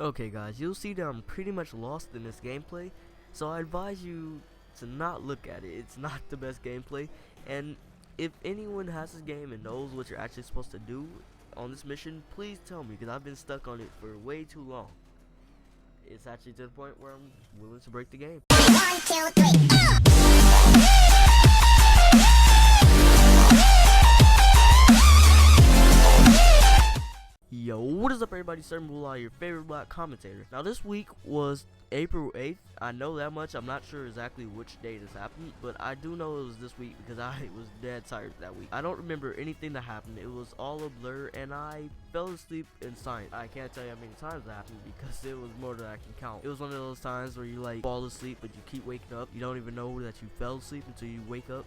Okay guys, you'll see that I'm pretty much lost in this gameplay, so I advise you to not look at it. It's not the best gameplay, and if anyone has this game and knows what you're actually supposed to do on this mission, please tell me, because I've been stuck on it for way too long. It's actually to the point where I'm willing to break the game. 1, 2, 3. Yo, what is up everybody, Sir Mulah, your favorite black commentator. Now this week was April 8th, I know that much. I'm not sure exactly which day this happened, but I do know it was this week because I was dead tired that week. I don't remember anything that happened, it was all a blur, and I fell asleep in science. I can't tell you how many times that happened because it was more than I can count. It was one of those times where you like fall asleep but you keep waking up, you don't even know that you fell asleep until you wake up.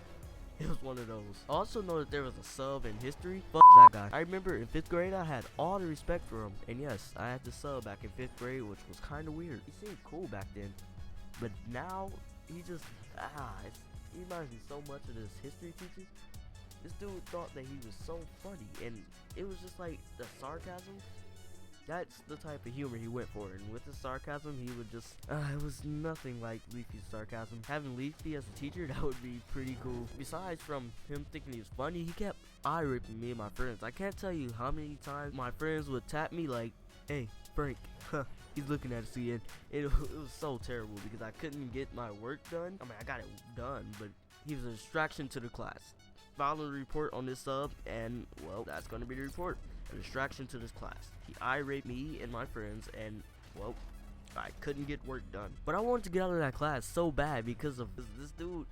It was one of those. I also know that there was a sub in history. Fuck that guy. I remember in 5th grade I had all the respect for him. And yes, I had to sub back in 5th grade, which was kind of weird. He seemed cool back then. But now, he just, he reminds me so much of this history teacher. This dude thought that he was so funny. And it was just like the sarcasm. That's the type of humor he went for, and with the sarcasm, he would just, it was nothing like Leafy's sarcasm. Having Leafy as a teacher, that would be pretty cool. Besides from him thinking he was funny, he kept eye-ripping me and my friends. I can't tell you how many times my friends would tap me like, hey, Frank, he's looking at us again. It was so terrible because I couldn't get my work done. I mean, I got it done, but he was a distraction to the class. Following the report on this sub, and, well, that's going to be the report. A distraction to this class. He irate me and my friends, and well, I couldn't get work done. But I wanted to get out of that class so bad because of this dude.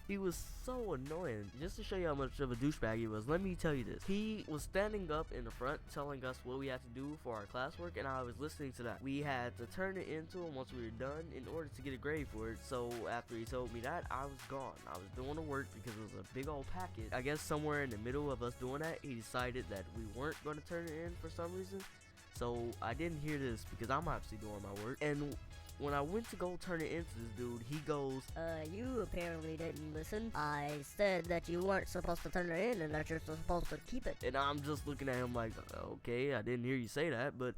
He was so annoying. Just to show you how much of a douchebag he was, let me tell you this. He was standing up in the front telling us what we had to do for our classwork, and I was listening to that. We had to turn it into him once we were done in order to get a grade for it. So after he told me that, I was gone. I was doing the work because it was a big old packet. I guess somewhere in the middle of us doing that, he decided that we weren't going to turn it in for some reason. So I didn't hear this because I'm obviously doing my work. And when I went to go turn it into this dude, he goes, you apparently didn't listen. I said that you weren't supposed to turn it in and that you're supposed to keep it. And I'm just looking at him like, okay, I didn't hear you say that, but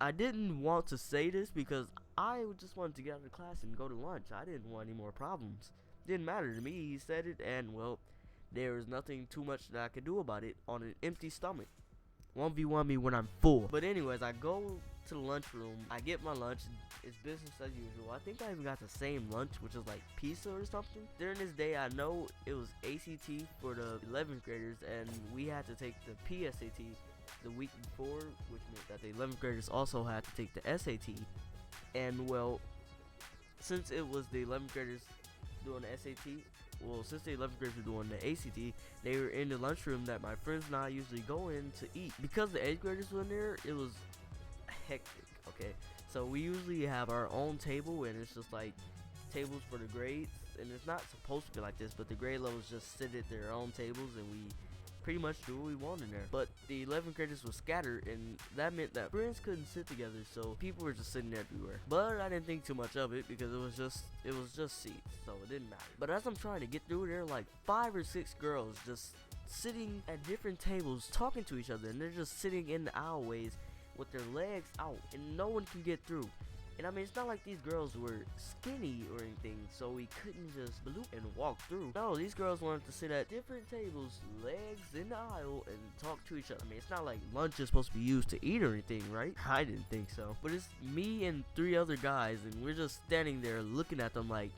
I didn't want to say this because I just wanted to get out of class and go to lunch. I didn't want any more problems. Didn't matter to me. He said it, and well, there was nothing too much that I could do about it on an empty stomach. 1v1 me when I'm full. But anyways, I go to the lunchroom, I get my lunch, it's business as usual. I think I even got the same lunch, which is like pizza or something. During this day, I know it was ACT for the 11th graders, and we had to take the PSAT the week before, which meant that the 11th graders also had to take the SAT. And well, since it was the 11th graders doing the SAT, well, since the 11th graders were doing the ACT, they were in the lunchroom that my friends and I usually go in to eat. Because the 8th graders were in there, it was hectic, okay? So we usually have our own table, and it's just like tables for the grades, and it's not supposed to be like this, but the grade levels just sit at their own tables, and we pretty much do what we want in there. But the 11th graders were scattered, and that meant that friends couldn't sit together, so people were just sitting everywhere. But I didn't think too much of it because it was just seats, so it didn't matter. But as I'm trying to get through, there are like 5 or 6 girls just sitting at different tables talking to each other, and they're just sitting in the aisleways with their legs out, and no one can get through. And I mean, it's not like these girls were skinny or anything, so we couldn't just bloop and walk through. No, these girls wanted to sit at different tables, legs in the aisle, and talk to each other. I mean, it's not like lunch is supposed to be used to eat or anything, right? I didn't think so. But it's me and 3 other guys, and we're just standing there looking at them like,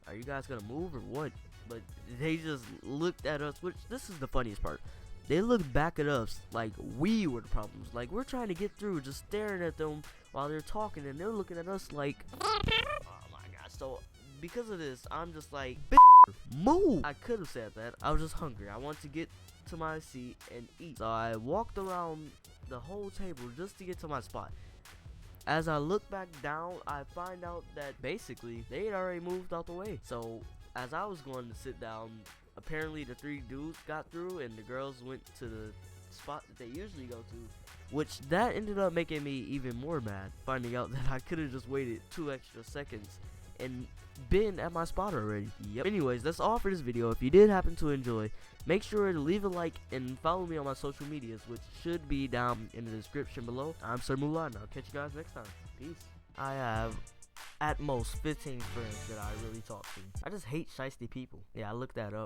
are you guys gonna move or what? But they just looked at us, which this is the funniest part. They looked back at us like we were the problems. Like we're trying to get through, just staring at them while they're talking, and they're looking at us like, oh my gosh. So because of this, I'm just like, move. I could have said that. I was just hungry. I wanted to get to my seat and eat. So I walked around the whole table just to get to my spot. As I look back down, I find out that basically they had already moved out the way. So as I was going to sit down, apparently the 3 dudes got through and the girls went to the spot that they usually go to, which that ended up making me even more mad, finding out that I could have just waited 2 extra seconds and been at my spot already. Yep. Anyways, that's all for this video. If you did happen to enjoy, make sure to leave a like and follow me on my social medias, which should be down in the description below. I'm Sir Mulah, and I'll catch you guys next time. Peace. I have at most 15 friends that I really talk to. I just hate shiesty people. Yeah, I looked that up.